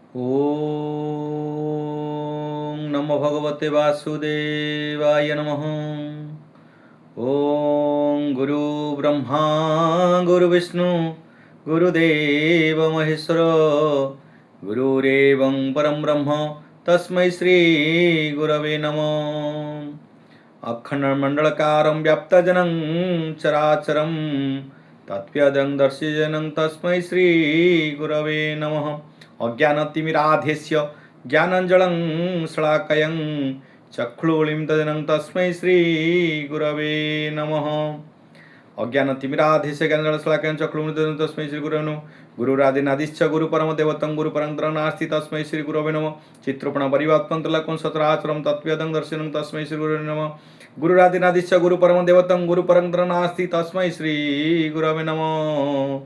ॐ नमो भगवते वासुदेवाय नमः। ॐ गुरु ब्रह्मा गुरुविष्णु गुरुदेव महेश्वर गुरुरेवं परं ब्रह्म तस्मै श्री गुरवे नमः। अखण्डमण्डलकारं व्याप्तजनं चराचरं तत्व्यदं दर्शिजनं तस्मै श्री गुरवे नमः। अज्ञानतिमिराधेस्य ज्ञानाञ्जलं शलाकयं चक्षुरुन्मिलितं तस्मै श्रीगुरवे नमः। अज्ञानतिमिराधेस्य ज्ञानाञ्जलशलाकयं चक्षुरुन्मिलितं तस्मै श्रीगुरवे नमः। गुरुरादिनादिश्च गुरुपरमदेवतं गुरुपरं नास्ति तस्मै श्रीगुरवे नमः। चित्रपणपरिवात्मन्तलकं सचराचरं तत्त्वदं दर्शनं तस्मै श्रीगुरवे नमः। गुरुरादिनादिश्च गुरुपरमदेवतं गुरुपरं नास्ति तस्मै श्रीगुरवे नमः।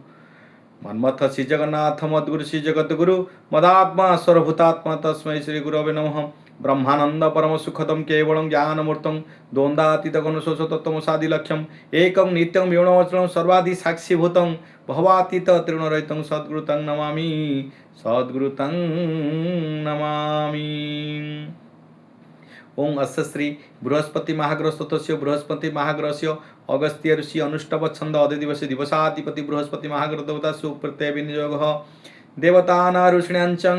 मन्मथ श्री जगन्नाथ मद्गुरु श्री जगद्गुरु मदात्मा सर्वभूतात्मा तस्मै श्री गुरवे नमः। ब्रह्मानंद परम सुखदम केवलं ज्ञानमूर्तं द्वन्द्वातीतगुणशोषतत्त्वं सादिलक्ष्यम् एकं नित्यं विगुणवचनं सर्वादि साक्षीभूतं भवातीत तृणरहितं सद्गुरुतं नमामि सद्गुरुतं नमामि। ओं अस्य श्री बृहस्पति महाग्रस्तस्य बृहस्पति महाग्रहस्य अगस्त्य ऋषि अनुष्टव छंद अधिदिवसे दिवसाधिपति बृहस्पति महाग्रह देवता सुप्रत्यय विनियोगः देवतानारुष्ण्याञ्चं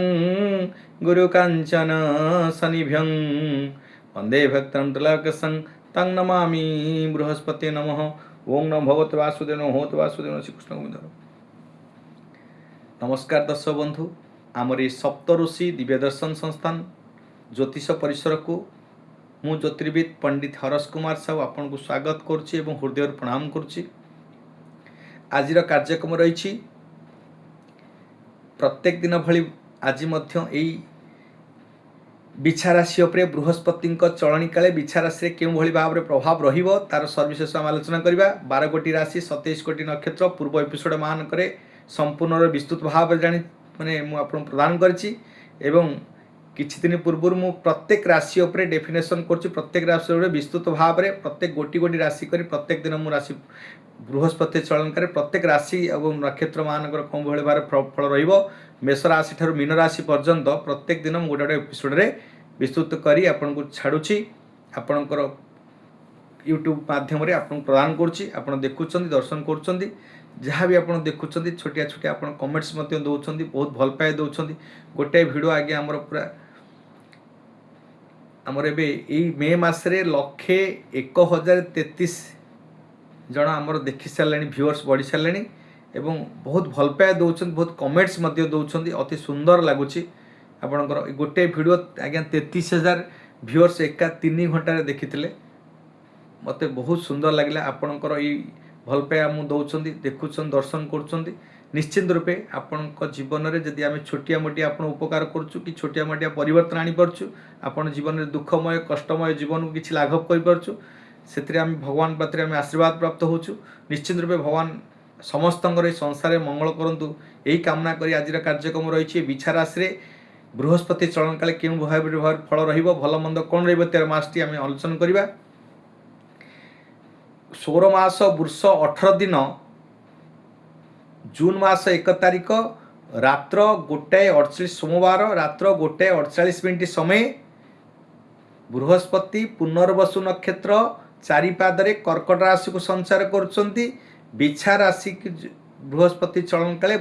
गुरुकाञ्चन शनिभ्यं वन्दे भक्तं त्रिलोकसं तं नमामि बृहस्पते नमः। ओं नमो भगवते वासुदेव होत वासुदेव श्रीकृष्ण गोविंद। नमस्कार दर्शक बंधु, आमर सप्त ऋषि दिव्य दर्शन संस्थान ज्योतिष परिसर को मु ज्योतिर्विद पंडित हरस कुमार साहू आपन को स्वागत करुच्ची एवं हृदय प्रणाम करुच्ची। आजिर कार्यक्रम रही प्रत्येक दिन भली आज बिछा राशि उपरे बृहस्पति चलनी काले बिछा राशि क्यों भली भाव में प्रभाव रहिबो तार सर्विशेष आम आलोचना करबा। 12 कोटी राशि 27 कोटी नक्षत्र पूर्व एपिसोड मान करे संपूर्ण विस्तृत भाव जानी माने मु आपन प्रदान करछि एवं किछि दिन पूर्व मु प्रत्येक राशि उपरे डेफिनेशन करछि। प्रत्येक राशि उपरे विस्तृत भाव में प्रत्येक गोटी गोटी राशि करी प्रत्येक दिन मु राशि बृहस्पति चलन करे प्रत्येक राशि एवं नक्षत्र मानकर कौन भली भाव फल रहिबो मेष राशि ठारू मीन राशि पर्यंत प्रत्येक दिन गोटे गोटे एपिसोड रे विस्तृत करी आपन को छाड़ुछि। आपनकर यूट्यूब माध्यम रे आपन प्रदान करछि। आपन देखुछन्ती दर्शन करछन्ती जहाँ भी आपन देखुछन्ती छोटिया छोटिया आपन कमेंट्स मते दउछन्ती बहुत भल पाए दउछन्ती। गोटे वीडियो आगे हमर पूरा आमर एबे एई मे मासरे 1,01,033 जन आमर देखि सारे व्यूअर्स बढ़ी सारे एवं बहुत भल पाए दौरान बहुत कमेंट्स दौरान अति सुंदर लगुच। आपणकर गोटे वीडियो आज्ञा 33,000 व्यूअर्स एका 3 घंटे देखी मत बहुत सुंदर लगे। आपणकर ये भल पाए मुझे दौरान देखुं दर्शन कर निश्चित रूपे आपण जीवन में जदि आम छोटिया मोटिया आप उपकार करुँ कि छोटिया मोटिया परिवर्तन आनीपरचु आपण जीवन में दुखमय कष्टमय जीवन को किसी लाघव करूँ से आम भगवान पात्र आम आशीर्वाद प्राप्त होचु। निश्चित रूपे भगवान समस्त संसार मंगल करंतु यही कामना करी आज कार्यक्रम रही बिछा राशि बृहस्पति चलन काले क्यों भाव फल रहिबो भल मंद कौन रहिबो 13 मासटी आम आलोचना करिबा। 16 मास वर्ष 18 दिन जून मास 1 तारिख रात्र 1:48 सोमवार रात्र 1:48 समय बृहस्पति पुनर्वसु नक्षत्र चारिपादरे कर्कट राशि को संचार करुछंती। बिछा राशि बृहस्पति चलन काले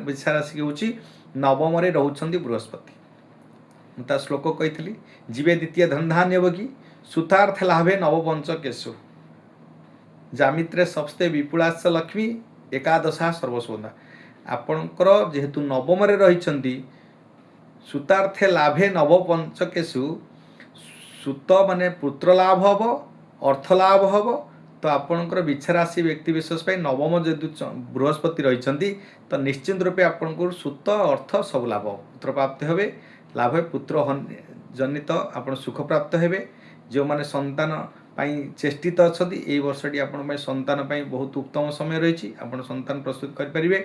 बिछा राशि होची नवम रे रहउछंती बृहस्पति। मुता श्लोक कहितली जीवे द्वितीय धनधान्य योगी सुतार्थ लाभे नवपंच केशु जामित्रे सप्ते विपुलास लक्ष्मी एकादशा सर्वसोधा। आपणकर जेहेतु नवम रे रहिछंती सुतार्थे लाभे नवपंचकेशु सुत माने पुत्र लाभ हम अर्थ लाभ हम तो आपणकर बिछा राशि व्यक्ति विशेष नवम जेहेतु बृहस्पति रही तो निश्चित रूपे आपको सुत अर्थ सब लाभ पुत्र प्राप्त हे लाभ पुत्र जनित आप सुख प्राप्त हे। जो मैंने संतान चेष्टित अच्छा यही वर्षटी आपण संतान बहुत उत्तम समय रही आप संतान प्रस्तुत करें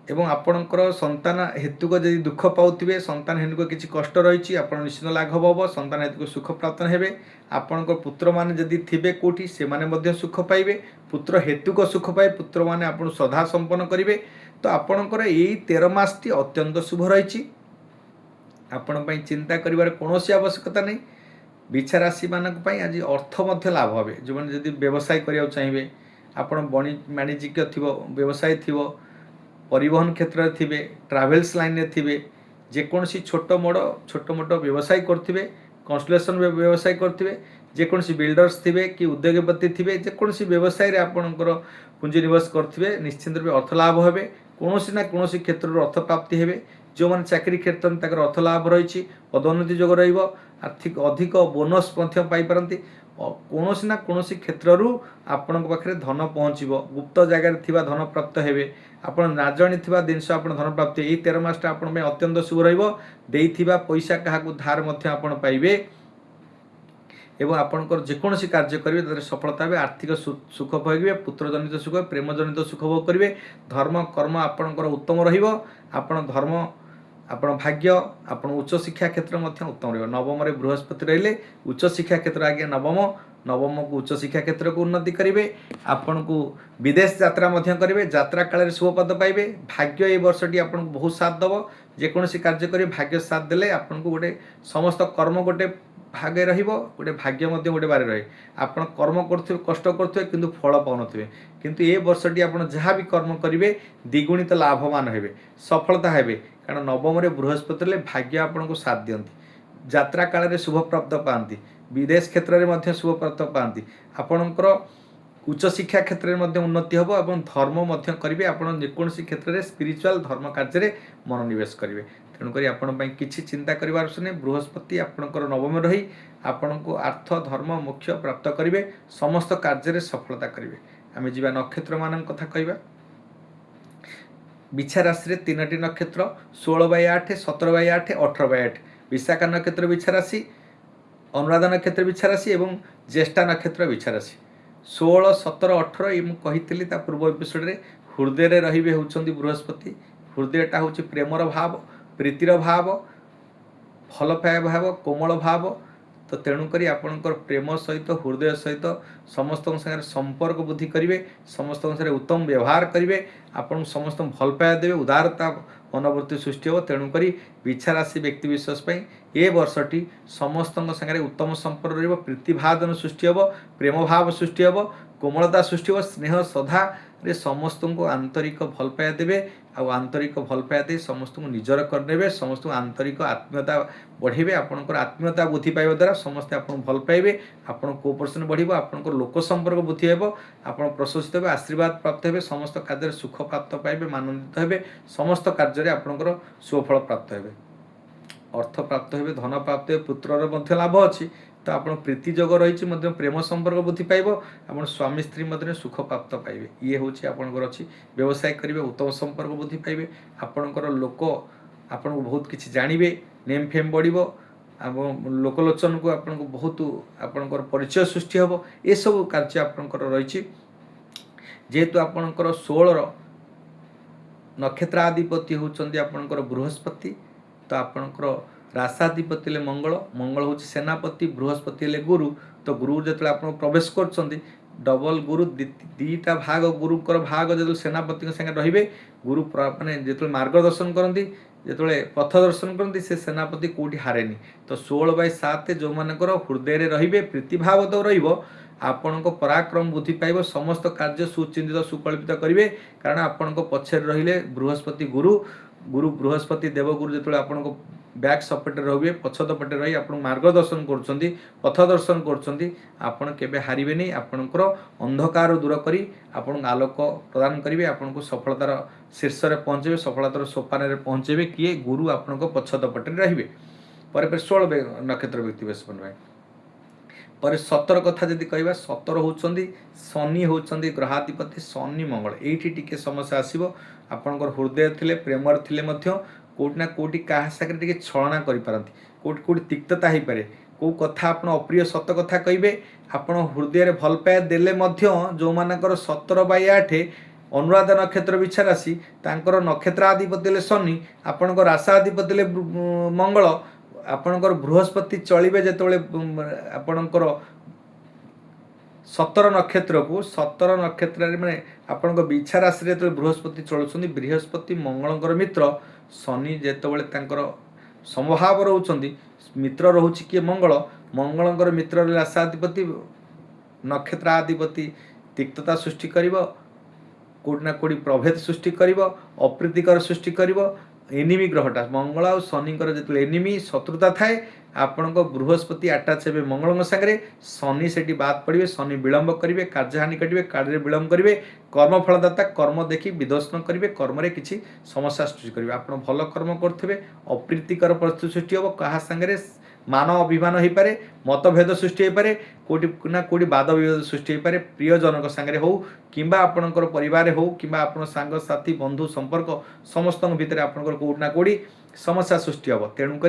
एवं आपणकर संतान हेतुक जदि दुख पाउथिबे संतान हेतुक किसी कष्ट रही आप निश्चित लाघव हम संतान हेतुक सुख प्राप्त हे। आपणकर पुत्र माने जदि थिबे कोठी से माने मध्य सुख पाइबे पुत्र हेतुक सुख पाए पुत्र माने आपन श्रद्धा संपन्न करिवे तो आपणकर यही 13 मासटी अत्यंत शुभ रही। आपण ପାଇଁ ଚିନ୍ତା କରିବାର କୌଣସି ଆବଶ୍ୟକତା ନାହିଁ। ବିଛା ରାଶିମାନଙ୍କ ପାଇଁ ଆଜି ଅର୍ଥ ମଧ୍ୟ ଲାଭ ହେବେ। ଯେଉଁମାନେ ଯଦି ବ୍ୟବସାୟ କରିବାକୁ ଚାହିଁବେ, ଆପଣ ବାଣିଜ୍ୟିକ ଥିବ, ବ୍ୟବସାୟ ଥିବ, ପରିବହନ କ୍ଷେତ୍ରରେ ଥିବେ, ଟ୍ରାଭେଲ୍ସ ଲାଇନ୍ରେ ଥିବେ, ଯେକୌଣସି ଛୋଟ ମୋଟ ବ୍ୟବସାୟ କରୁଥିବେ, କନଷ୍ଟ୍ରକ୍ସନ୍ ବ୍ୟବସାୟ କରୁଥିବେ, ଯେକୌଣସି ବିଲ୍ଡର୍ସ ଥିବେ କି ଉଦ୍ୟୋଗପତି ଥିବେ, ଯେକୌଣସି ବ୍ୟବସାୟରେ ଆପଣଙ୍କର ପୁଞ୍ଜିନିବେଶ କରୁଥିବେ, ନିଶ୍ଚିନ୍ତ ରୂପେ ଅର୍ଥ ଲାଭ ହେବେ। କୌଣସି ନା କୌଣସି କ୍ଷେତ୍ରରୁ ଅର୍ଥ ପ୍ରାପ୍ତି ହେବେ। ଯେଉଁମାନେ ଚାକିରି କ୍ଷେତ୍ରରେ ତାଙ୍କର ଅର୍ଥ ଲାଭ ରହିଛି, ପଦୋନ୍ନତି ଯୋଗ ରହିବ, ଆର୍ଥିକ ଅଧିକ ବୋନସ୍ ମଧ୍ୟ ପାଇପାରନ୍ତି। କୌଣସି ନା କୌଣସି କ୍ଷେତ୍ରରୁ ଆପଣଙ୍କ ପାଖରେ ଧନ ପହଞ୍ଚିବ। ଗୁପ୍ତ ଜାଗାରେ ଥିବା ଧନ ପ୍ରାପ୍ତ ହେବେ। ଆପଣ ନା ଜାଣିଥିବା ଜିନିଷ ଆପଣ ଧନ ପ୍ରାପ୍ତି, ଏଇ 13 ମାସଟା ଆପଣଙ୍କ ପାଇଁ ଅତ୍ୟନ୍ତ ଶୁଭ ରହିବ। ଦେଇଥିବା ପଇସା କାହାକୁ ଧାର ମଧ୍ୟ ଆପଣ ପାଇବେ ଏବଂ ଆପଣଙ୍କର ଯେକୌଣସି କାର୍ଯ୍ୟ କରିବେ ତାদের ସଫଳତା ହେବେ। ଆର୍ଥିକ ସୁଖ ଭୋଗିବେ, ପୁତ୍ରଜନିତ ସୁଖ, ପ୍ରେମଜନିତ ସୁଖ ଭୋଗ କରିବେ। ଧର୍ମ କର୍ମ ଆପଣଙ୍କର ଉତ୍ତମ ରହିବ। ଆପଣ ଧର୍ମ, ଆପଣ ଭାଗ୍ୟ, ଆପଣ ଉଚ୍ଚଶିକ୍ଷା କ୍ଷେତ୍ର ମଧ୍ୟ ଉତ୍ତମ ରହିବ। ନବମରେ ବୃହସ୍ପତି ରହିଲେ ଉଚ୍ଚଶିକ୍ଷା କ୍ଷେତ୍ର ଆଜ୍ଞା ନବମକୁ ଉଚ୍ଚଶିକ୍ଷା କ୍ଷେତ୍ରକୁ ଉନ୍ନତି କରିବେ। ଆପଣଙ୍କୁ ବିଦେଶ ଯାତ୍ରା ମଧ୍ୟ କରିବେ। ଯାତ୍ରା କାଳରେ ଶୁଭପଦ ପାଇବେ। ଭାଗ୍ୟ ଏ ବର୍ଷଟି ଆପଣଙ୍କୁ ବହୁତ ସାଥ ଦେବ। ଯେକୌଣସି କାର୍ଯ୍ୟ କରିବେ ଭାଗ୍ୟ ସାଥ ଦେଲେ ଆପଣଙ୍କୁ ଗୋଟେ ସମସ୍ତ କର୍ମ ଗୋଟେ ଭାଗେ ରହିବ, ଗୋଟେ ଭାଗ୍ୟ ମଧ୍ୟ ଗୋଟେ ବାରେ ରହେ। ଆପଣ କର୍ମ କରୁଥିବେ, କଷ୍ଟ କରୁଥିବେ, କିନ୍ତୁ ଫଳ ପାଉନଥିବେ। କିନ୍ତୁ ଏ ବର୍ଷଟି ଆପଣ ଯାହା ବି କର୍ମ କରିବେ ଦ୍ୱିଗୁଣିତ ଲାଭବାନ ହେବେ, ସଫଳତା ହେବେ। କାରଣ ନବମରେ ବୃହସ୍ପତି ହେଲେ ଭାଗ୍ୟ ଆପଣଙ୍କୁ ସାଥ ଦିଅନ୍ତି। ଯାତ୍ରା କାଳରେ ଶୁଭପ୍ରାପ୍ତ ପାଆନ୍ତି, ବିଦେଶ କ୍ଷେତ୍ରରେ ମଧ୍ୟ ଶୁଭପ୍ରାପ୍ତ ପାଆନ୍ତି। ଆପଣଙ୍କର ଉଚ୍ଚଶିକ୍ଷା କ୍ଷେତ୍ରରେ ମଧ୍ୟ ଉନ୍ନତି ହେବ ଏବଂ ଧର୍ମ ମଧ୍ୟ କରିବେ। ଆପଣ ଯେକୌଣସି କ୍ଷେତ୍ରରେ ସ୍ପିରିଚୁଆଲ ଧର୍ମ କାର୍ଯ୍ୟରେ ମନୋନିବେଶ କରିବେ। ତେଣୁକରି ଆପଣ ପାଇଁ କିଛି ଚିନ୍ତା କରିବା ଆବଶ୍ୟକ ନାହିଁ। ବୃହସ୍ପତି ଆପଣଙ୍କର ନବମରେ ରହି ଆପଣଙ୍କୁ ଅର୍ଥ ଧର୍ମ ମୋକ୍ଷ ପ୍ରାପ୍ତ କରିବେ। ସମସ୍ତ କାର୍ଯ୍ୟରେ ସଫଳତା କରିବେ। ଆମେ ଯିବା ନକ୍ଷତ୍ରମାନଙ୍କ କଥା କହିବା। ବିଛା ରାଶିରେ 3ଟି ନକ୍ଷତ୍ର 16/8, 17/8, 18/8। ବିଶାଖା ନକ୍ଷତ୍ର ବିଛା ରାଶି, ଅନୁରାଧା ନକ୍ଷତ୍ର ବିଛା ରାଶି ଏବଂ ଜ୍ୟେଷ୍ଠା ନକ୍ଷତ୍ର ବିଛା ରାଶି। 16, 17, 18 ଏ ମୁଁ କହିଥିଲି ତା ପୂର୍ବ ଏପିସୋଡ଼ରେ। ହୃଦୟରେ ରହିବେ ହେଉଛନ୍ତି ବୃହସ୍ପତି। ହୃଦୟଟା ହେଉଛି ପ୍ରେମର ଭାବ, ପ୍ରୀତିର ଭାବ, ଭଲ ପାଇବା ଭାବ, କୋମଳ ଭାବ। ତ ତେଣୁକରି ଆପଣଙ୍କର ପ୍ରେମ ସହିତ, ହୃଦୟ ସହିତ ସମସ୍ତଙ୍କ ସାଙ୍ଗରେ ସମ୍ପର୍କ ବୃଦ୍ଧି କରିବେ। ସମସ୍ତଙ୍କ ସାଙ୍ଗରେ ଉତ୍ତମ ବ୍ୟବହାର କରିବେ। ଆପଣଙ୍କୁ ସମସ୍ତଙ୍କୁ ଭଲ ପାଇବା ଦେବେ, ଉଦାରତା ମନୋବୃତ୍ତି ସୃଷ୍ଟି ହେବ। ତେଣୁକରି ବିଛା ରାଶି ବ୍ୟକ୍ତିବିଶେଷ ପାଇଁ ଏ ବର୍ଷଟି ସମସ୍ତଙ୍କ ସାଙ୍ଗରେ ଉତ୍ତମ ସମ୍ପର୍କ ରହିବ। ପ୍ରୀତିଭାଜନ ସୃଷ୍ଟି ହେବ, ପ୍ରେମ ଭାବ ସୃଷ୍ଟି ହେବ, କୋମଳତା ସୃଷ୍ଟି ହେବ। ସ୍ନେହ ଶ୍ରଦ୍ଧାରେ ସମସ୍ତଙ୍କୁ ଆନ୍ତରିକ ଭଲ ପାଇବା ଦେବେ ଆଉ ଆନ୍ତରିକ ଭଲ ପାଇବା ଦେଇ ସମସ୍ତଙ୍କୁ ନିଜର କରିନେବେ। ସମସ୍ତଙ୍କୁ ଆନ୍ତରିକ ଆତ୍ମୀୟତା ବଢ଼େଇବେ। ଆପଣଙ୍କର ଆତ୍ମୀୟତା ବୃଦ୍ଧି ପାଇବା ଦ୍ୱାରା ସମସ୍ତେ ଆପଣଙ୍କୁ ଭଲ ପାଇବେ। ଆପଣ କୋପରେସନ୍ ବଢ଼ିବ। ଆପଣଙ୍କର ଲୋକ ସମ୍ପର୍କ ବୃଦ୍ଧି ହେବ। ଆପଣ ପ୍ରଶଂସିତ ହେବେ, ଆଶୀର୍ବାଦ ପ୍ରାପ୍ତ ହେବେ। ସମସ୍ତ କାର୍ଯ୍ୟରେ ସୁଖ ପ୍ରାପ୍ତ ପାଇବେ, ଆନନ୍ଦିତ ହେବେ। ସମସ୍ତ କାର୍ଯ୍ୟରେ ଆପଣଙ୍କର ସୁଫଳ ପ୍ରାପ୍ତ ହେବେ। ଅର୍ଥ ପ୍ରାପ୍ତ ହେବେ, ଧନ ପ୍ରାପ୍ତ ହେବେ, ପୁତ୍ରର ମଧ୍ୟ ଲାଭ ଅଛି। ତ ଆପଣ ପ୍ରୀତି ଯୋଗ ରହିଛି ମଧ୍ୟ, ପ୍ରେମ ସମ୍ପର୍କ ବୃଦ୍ଧି ପାଇବ। ଆପଣ ସ୍ୱାମୀ ସ୍ତ୍ରୀ ମଧ୍ୟରେ ସୁଖ ପ୍ରାପ୍ତ ପାଇବେ। ଇଏ ହେଉଛି ଆପଣଙ୍କର ଅଛି। ବ୍ୟବସାୟ କରିବେ, ଉତ୍ତମ ସମ୍ପର୍କ ବୃଦ୍ଧି ପାଇବେ। ଆପଣଙ୍କର ଲୋକ ଆପଣଙ୍କୁ ବହୁତ କିଛି ଜାଣିବେ, ନେମ୍ ଫେମ୍ ବଢ଼ିବ ଏବଂ ଲୋକଲୋଚନକୁ ଆପଣଙ୍କୁ ବହୁତ ଆପଣଙ୍କର ପରିଚୟ ସୃଷ୍ଟି ହେବ। ଏସବୁ କାର୍ଯ୍ୟ ଆପଣଙ୍କର ରହିଛି। ଯେହେତୁ ଆପଣଙ୍କର 16ର ନକ୍ଷତ୍ରାଧିପତି ହେଉଛନ୍ତି ଆପଣଙ୍କର ବୃହସ୍ପତି, ତ ଆପଣଙ୍କର ରାଶାଧିପତି ହେଲେ ମଙ୍ଗଳ ହେଉଛି ସେନାପତି, ବୃହସ୍ପତି ହେଲେ ଗୁରୁ। ତ ଗୁରୁ ଯେତେବେଳେ ଆପଣ ପ୍ରବେଶ କରୁଛନ୍ତି, ଡବଲ ଗୁରୁ, ଦୁଇଟା ଭାଗ ଗୁରୁଙ୍କର ଭାଗ ଯେତେବେଳେ ସେନାପତିଙ୍କ ସାଙ୍ଗରେ ରହିବେ, ଗୁରୁ ମାନେ ଯେତେବେଳେ ମାର୍ଗଦର୍ଶନ କରନ୍ତି, ଯେତେବେଳେ ପଥ ଦର୍ଶନ କରନ୍ତି, ସେ ସେନାପତି କେଉଁଠି ହାରେନି। ତ 16/7 ଯେଉଁମାନଙ୍କର ହୃଦୟରେ ରହିବେ, ପ୍ରୀତିଭାବ ତ ରହିବ, ଆପଣଙ୍କ ପରାକ୍ରମ ବୃଦ୍ଧି ପାଇବ। ସମସ୍ତ କାର୍ଯ୍ୟ ସୁଚିନ୍ତିତ ସୁକଳ୍ପିତ କରିବେ। କାରଣ ଆପଣଙ୍କ ପଛରେ ରହିଲେ ବୃହସ୍ପତି ଗୁରୁ ବୃହସ୍ପତି ଦେବଗୁରୁ ଯେତେବେଳେ ଆପଣଙ୍କ ବ୍ୟାକ୍ ସପୋର୍ଟରେ ରହିବେ, ପଛଦ ପଟେ ରହି ଆପଣଙ୍କୁ ମାର୍ଗଦର୍ଶନ କରୁଛନ୍ତି, ପଥ ଦର୍ଶନ କରୁଛନ୍ତି, ଆପଣ କେବେ ହାରିବେନି। ଆପଣଙ୍କର ଅନ୍ଧକାର ଦୂର କରି ଆପଣଙ୍କୁ ଆଲୋକ ପ୍ରଦାନ କରିବେ। ଆପଣଙ୍କୁ ସଫଳତାର ଶୀର୍ଷରେ ପହଞ୍ଚାଇବେ, ସଫଳତାର ସୋପାନରେ ପହଞ୍ଚାଇବେ। କିଏ? ଗୁରୁ ଆପଣଙ୍କ ପଛଦ ପଟରେ ରହିବେ। ପରେ 16 ନକ୍ଷତ୍ର ବ୍ୟକ୍ତିବିଶେଷ ପାଇଁ। ପରେ 17 କଥା ଯଦି କହିବା, 17 ହେଉଛନ୍ତି ଶନି, ହେଉଛନ୍ତି ଗ୍ରହାଧିପତି ଶନି ମଙ୍ଗଳ। ଏଇଠି ଟିକେ ସମସ୍ୟା ଆସିବ। ଆପଣଙ୍କର ହୃଦୟ ଥିଲେ, ପ୍ରେମରେ ଥିଲେ ମଧ୍ୟ କେଉଁଠି ନା କେଉଁଠି କାହା ସାଙ୍ଗରେ ଟିକେ ଛଳନା କରିପାରନ୍ତି। କେଉଁଠି ତିକ୍ତତା ହେଇପାରେ। କେଉଁ କଥା ଆପଣ ଅପ୍ରିୟ ସତ କଥା କହିବେ। ଆପଣ ହୃଦୟରେ ଭଲ ପାଇବା ଦେଲେ ମଧ୍ୟ ଯେଉଁମାନଙ୍କର 17/8 ଅନୁରାଧା ନକ୍ଷତ୍ର ବିଛା ରାଶି, ତାଙ୍କର ନକ୍ଷତ୍ରାଧିପତି ହେଲେ ଶନି, ଆପଣଙ୍କ ରାଶାଧିପତି ହେଲେ ମଙ୍ଗଳ, ଆପଣଙ୍କର ବୃହସ୍ପତି ଚଳିବେ ଯେତେବେଳେ ଆପଣଙ୍କର 17 ନକ୍ଷତ୍ରକୁ, 17 ନକ୍ଷତ୍ରରେ ମାନେ ଆପଣଙ୍କ ବିଛା ରାଶିରେ ଯେତେବେଳେ ବୃହସ୍ପତି ଚଳୁଛନ୍ତି, ବୃହସ୍ପତି ମଙ୍ଗଳଙ୍କର ମିତ୍ର। ଶନି ଯେତେବେଳେ ତାଙ୍କର समभाव रोचंती मित्र रोचे किए मंगल मंगलंकर मित्र राशाधिपति नक्षत्राधिपति तिक्तता सृष्टि करिवो कोडना कोडी प्रभेद सृष्टि करिवो अप्रीतिकर सृष्टि करिवो एनिमी ग्रहटा मंगल और शनिकर जो एनिमी शत्रुता थाए आपण बृहस्पति अटैच हे मंगल सागर शनि से बाद पड़े शनि विलंब करेंगे कार्यहानि करेंगे कार्य विलंब करेंगे कर्मफलदाता कर्म देखी विदोषण करेंगे कर्म किसी समस्या सृष्टि करेंगे आप भल कर्म करेंगे अप्रीतिकर परिस्थिति सृष्टि हम क्या सागर मान अभिमान हो पारे मतभेद सृष्टि हो पारे कोटी ना कोटी वाद विवाद सृष्टि हो पारे प्रियजनक सागर हो किंबा आपणकर परिवार हो किंबा आपण सांगसाथी बंधु संपर्क समस्त भितर आपणकर कोटी ना कोटी समस्या सृष्टि हम तेणुक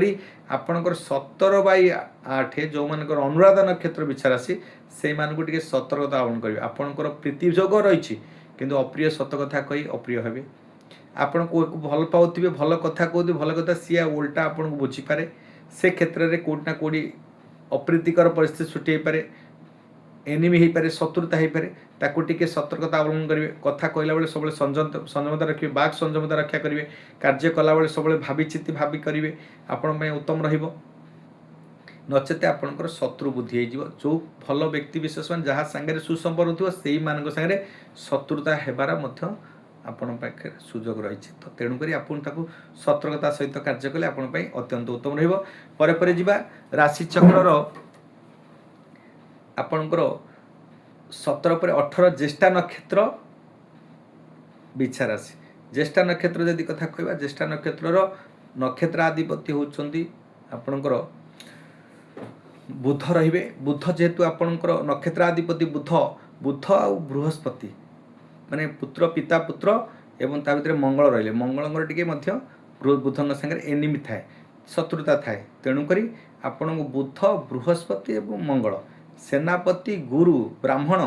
आपणकर 17/8 जो मानकर अनुराधा नक्षत्र बिछा राशि से टे सतर्कता अवलंबन करेंगे आपणकर प्रीति जोग रही किंतु अप्रिय सत कथा कही अप्रिय हे आपण को भल पाऊे भल कथा कहते भल कथा सी उल्टा आपन को बुझीपे से क्षेत्र में कोटी ना कोटी अप्रीतिकर परिस्थिति सृष्टि हो पारे एनिमी हो पारे शत्रुता हो पारे ताकू टिके सतर्कता अवलंबन करेंगे कथा कहला बेले सब संयमता रखिए बाक संयमता रक्षा करेंगे कार्य कला बेले सब भावी चिति भावी करेंगे आपण उत्तम रहिबो नचेत आपणकर शत्रु बुद्धि हो जो भल व्यक्ति विशेष मान जहाँ सागर सुसंपर्क थो से मान सागर शत्रुता हेबार आपण पाखे सुजोग रही तो तेणुक आपको सतर्कता सहित कार्य कले आपण अत्यंत उत्तम रही जीवा राशि चक्र आपणकर 17 पर 18 ज्येष्ठा नक्षत्र बिछा राशि ज्येष्ठा नक्षत्र यदि कथा कहवा ज्येष्ठा नक्षत्र नक्षत्राधिपति होउछंती आपणकर बुध रहिबे बुध जेहेतु आपणकर नक्षत्राधिपति बुध बुध आ बृहस्पति माने पुत्र पिता पुत्र एवं ता भीतर मंगल रहिले मंगलंगर टिके मध्य बुधंग संगे एनिमी थाए शत्रुता थाए तेणुक आपण बुध बृहस्पति एवं मंगल सेनापति गुरु ब्राह्मण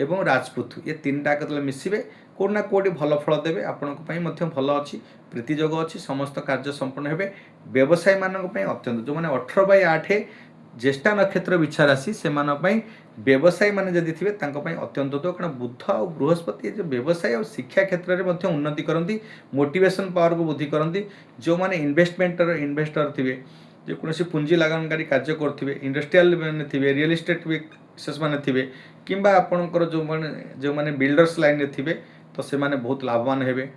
एवं राजपूत ये तीनटा केतले मिसिबे कोना कोटी भल फल देबे आपनक पई मध्य भल अछि प्रीतिजोग अछि समस्त कार्य संपन्न हेबे व्यवसाय मानक पई अत्यंत जो माने 18/8 ज्येष्ठा नक्षत्र बिछा राशि से व्यवसायी मैंने जदि थे अत्यंत तो कारण बुध और बृहस्पति जो व्यवसाय और शिक्षा क्षेत्र में उन्नति करती मोटिवेशन पावर को वृद्धि करती जो मैंने इन्वेस्टर थे जेकोसी पुंजी लगानकारी कार्य करुवे इंडस्ट्रियल मैंने थे रियल इस्टेट विशेष मैंने थे कि आपणकर जो मैंने बिल्डर्स लाइन में थे तो से माने बहुत लाभवान हेबे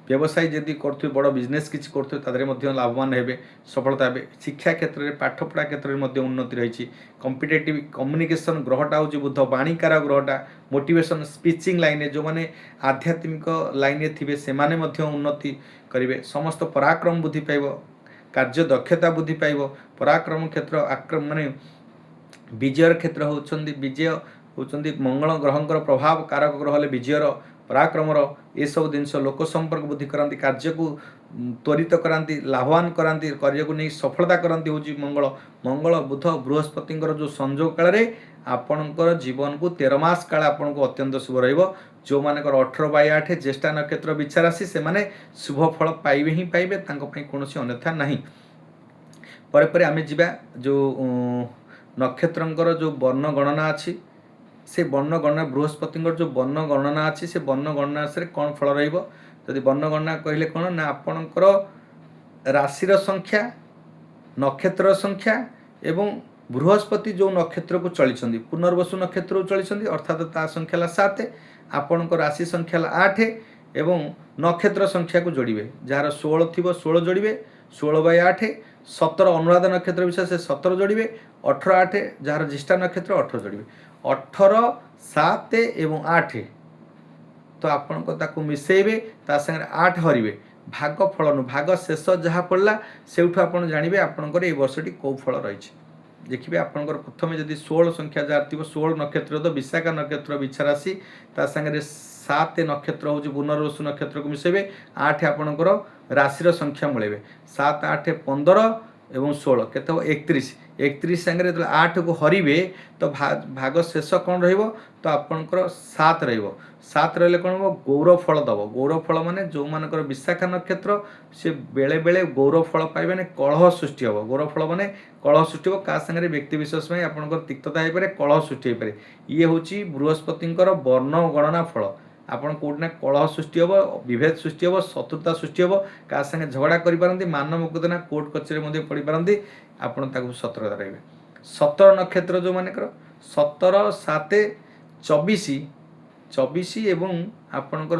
व्यवसाय जदि करते बड़ बिजनेस किसी करते लाभवान हेबे सफलता हेबे शिक्षा क्षेत्र में पाठपढ़ा क्षेत्र में उन्नति रही कॉम्पिटिटिव कम्युनिकेशन ग्रहटा हूँ बुध बाणीकार ग्रहटा मोटिवेशन स्पीचिंग लाइन जो मैंने आध्यात्मिक लाइन थे से उन्नति करेंगे समस्त पराक्रम बुद्धि पाइब कार्य दक्षता बुद्धि पाइब पराक्रम क्षेत्र आक्रम माने विजयर क्षेत्र होती विजय होती मंगल ग्रहंकर प्रभाव कारक ग्रह विजयर पराक्रमर ये सब जिनस लोक संपर्क बुद्धि कराती कार्य को त्वरित कराती लाभवान कराती कार्य को नहीं सफलता कराती हूँ मंगल मंगल बुध बृहस्पति जो संजोग काल में आपणकर जीवन को 13 मास काल आपन को अत्यंत शुभ रो मानक 18/8 ज्येष्ठा नक्षत्र बिछा राशि से माने शुभ फल पाइबे ही पाइबे कौन अन्यथा नहीं पर आम जा जो नक्षत्रंकर जो वर्ण गणना अच्छी से वर्ण गणना बृहस्पति जो वर्ण गणना अच्छी से वर्ण गणना से कौन फल रही वर्ण गणना कहले कौन ना आपणकर राशिर संख्या नक्षत्र संख्या एवं बृहस्पति जो नक्षत्र को चली पुनर्वसु नक्षत्र को चली अर्थात ता संख्या 7 आपण राशि संख्या 8 एवं नक्षत्र संख्या को जोड़े जार 16 थी 16 जोड़े 16/8 17 अनुराधा नक्षत्र विषय से 17 जोड़े 18/8 जार ज्येष्ठा नक्षत्र 18 जोड़े 18 7 एवं 8 तो आपण को मिसेबे ता संगे 8 हरिवे भाग फल नु भाग शेष जहाँ पड़ला से जानवे आपंकर ये वर्षटी कौ फल रही देखिए आपंकर प्रथम जदि 16 संख्या जार थी 16 नक्षत्र तो विशाखा नक्षत्र बिछा राशि ता संगे 7 नक्षत्र हूँ पुनर्वसु नक्षत्र को मिसेबे 8 आपंकर राशि संख्या मिले 7 8 15 एवं 16 केत 31 संगे 8 को हरिवे तो भाग शेष कौन तो आपंकर 7 रत रही कौन हम गौरव फल दब गौरव फल माने जो मानकर विशाखा नक्षत्र से बेले बेले गौरव फल पाइबे कलह सृष्टि हम गौरव फल माने कलह सृष्टि क्या सागर व्यक्ति विशेष में आपंकर तिक्तता हो पाए कलह सृष्टि हो पाए ये हूँ बृहस्पति वर्ण गणना फल ଆପଣ କୋଉଠି ନା କଳହ ସୃଷ୍ଟି ହେବ, ବିଭେଦ ସୃଷ୍ଟି ହେବ, ଶତ୍ରୁତା ସୃଷ୍ଟି ହେବ, କାହା ସାଙ୍ଗେ ଝଗଡ଼ା କରିପାରନ୍ତି, ମାନ ମୋକଦ୍ଦମା କୋର୍ଟ କଚେରୀ ମଧ୍ୟ ପଡ଼ିପାରନ୍ତି। ଆପଣ ତାକୁ ସତର୍କତା ରହିବେ। 17 ନକ୍ଷତ୍ର ଯେଉଁମାନଙ୍କର 17, 7, 24, 24 ଏବଂ ଆପଣଙ୍କର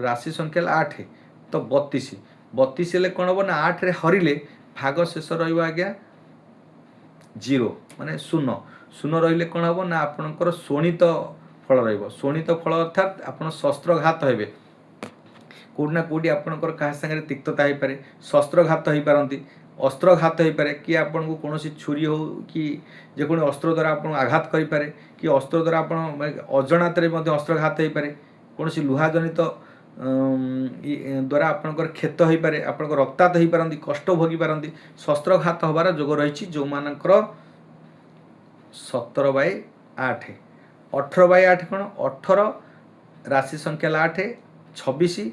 ରାଶି ସଂଖ୍ୟା ହେଲା 8 ତ 32। 32 ହେଲେ କ'ଣ ହେବ ନା 8ରେ ହରିଲେ ଭାଗ ଶେଷ ରହିବ ଆଜ୍ଞା 0 ମାନେ 0। 0 ରହିଲେ କ'ଣ ହେବ ନା ଆପଣଙ୍କର ଶୋଣିତ ଫଳ ରହିବ। ଶୋଣିତ ଫଳ ଅର୍ଥାତ୍ ଆପଣ ଶସ୍ତ୍ରଘାତ ହେବେ, କେଉଁଠି ନା କେଉଁଠି ଆପଣଙ୍କର କାହା ସାଙ୍ଗରେ ତିକ୍ତତା ହେଇପାରେ, ଶସ୍ତ୍ରଘାତ ହେଇପାରନ୍ତି, ଅସ୍ତ୍ରଘାତ ହେଇପାରେ, କି ଆପଣଙ୍କୁ କୌଣସି ଛୁରୀ ହେଉ କି ଯେକୌଣସି ଅସ୍ତ୍ର ଦ୍ୱାରା ଆପଣଙ୍କୁ ଆଘାତ କରିପାରେ, କି ଅସ୍ତ୍ର ଦ୍ୱାରା ଆପଣ ଅଜଣାତରେ ମଧ୍ୟ ଅସ୍ତ୍ରଘାତ ହେଇପାରେ, କୌଣସି ଲୁହାଜନିତ ଦ୍ୱାରା ଆପଣଙ୍କର କ୍ଷତ ହେଇପାରେ, ଆପଣଙ୍କ ରକ୍ତାକ୍ତ ହେଇପାରନ୍ତି, କଷ୍ଟ ଭୋଗିପାରନ୍ତି, ଶସ୍ତ୍ରଘାତ ହେବାର ଯୋଗ ରହିଛି ଯେଉଁମାନଙ୍କର 17/8। 18/8 କ'ଣ? 18 ରାଶି ସଂଖ୍ୟା ହେଲା 8, 26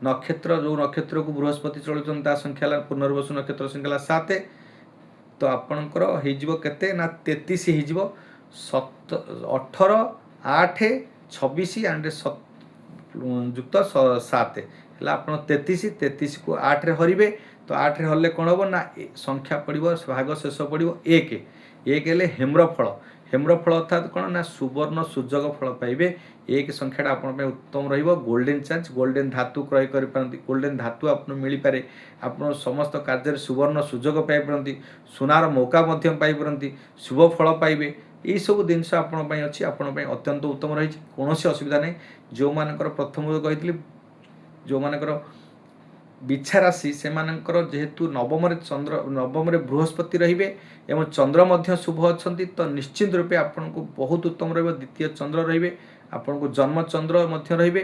ନକ୍ଷତ୍ର ଯେଉଁ ନକ୍ଷତ୍ରକୁ ବୃହସ୍ପତି ଚଳୁଛନ୍ତି ତା ସଂଖ୍ୟା ହେଲା ପୁନର୍ବସୁ ନକ୍ଷତ୍ର ସଂଖ୍ୟା ହେଲା 7। ତ ଆପଣଙ୍କର ହେଇଯିବ କେତେ ନା 33 ହେଇଯିବ। 18, 8, 26 ଆଣ୍ଡ ଯୁକ୍ତ 7 ହେଲା ଆପଣ 33। 33କୁ 8ରେ ହରିବେ, ତ 8ରେ ହରିଲେ କ'ଣ ହେବ ନା ସଂଖ୍ୟା ପଡ଼ିବ, ଭାଗ ଶେଷ ପଡ଼ିବ 1। 1 ହେଲେ ହେମ୍ରଫଳ। ହେମ୍ରଫଳ ଅର୍ଥାତ୍ କ'ଣ ନା ସୁବର୍ଣ୍ଣ ସୁଯୋଗ ଫଳ ପାଇବେ। 1 ସଂଖ୍ୟାଟା ଆପଣଙ୍କ ପାଇଁ ଉତ୍ତମ ରହିବ। ଗୋଲ୍ଡେନ୍ ଚାନ୍ସ, ଗୋଲ୍ଡେନ୍ ଧାତୁ କ୍ରୟ କରିପାରନ୍ତି, ଗୋଲ୍ଡେନ୍ ଧାତୁ ଆପଣଙ୍କୁ ମିଳିପାରେ, ଆପଣ ସମସ୍ତ କାର୍ଯ୍ୟରେ ସୁବର୍ଣ୍ଣ ସୁଯୋଗ ପାଇପାରନ୍ତି, ସୁନାର ମୌକା ମଧ୍ୟ ପାଇପାରନ୍ତି, ଶୁଭ ଫଳ ପାଇବେ। ଏଇସବୁ ଜିନିଷ ଆପଣଙ୍କ ପାଇଁ ଅଛି, ଆପଣଙ୍କ ପାଇଁ ଅତ୍ୟନ୍ତ ଉତ୍ତମ ରହିଛି, କୌଣସି ଅସୁବିଧା ନାହିଁ। ଯେଉଁମାନଙ୍କର ପ୍ରଥମରୁ କହିଥିଲି ଯେଉଁମାନଙ୍କର ବିଛା ରାଶି ସେମାନଙ୍କର ଯେହେତୁ ନବମରେ ବୃହସ୍ପତି ରହିବେ ଏବଂ ଚନ୍ଦ୍ର ମଧ୍ୟ ଶୁଭ ଅଛନ୍ତି, ତ ନିଶ୍ଚିତ ରୂପେ ଆପଣଙ୍କୁ ବହୁତ ଉତ୍ତମ ରହିବ। ଦ୍ୱିତୀୟ ଚନ୍ଦ୍ର ରହିବେ, ଆପଣଙ୍କୁ ଜନ୍ମ ଚନ୍ଦ୍ର ମଧ୍ୟ ରହିବେ।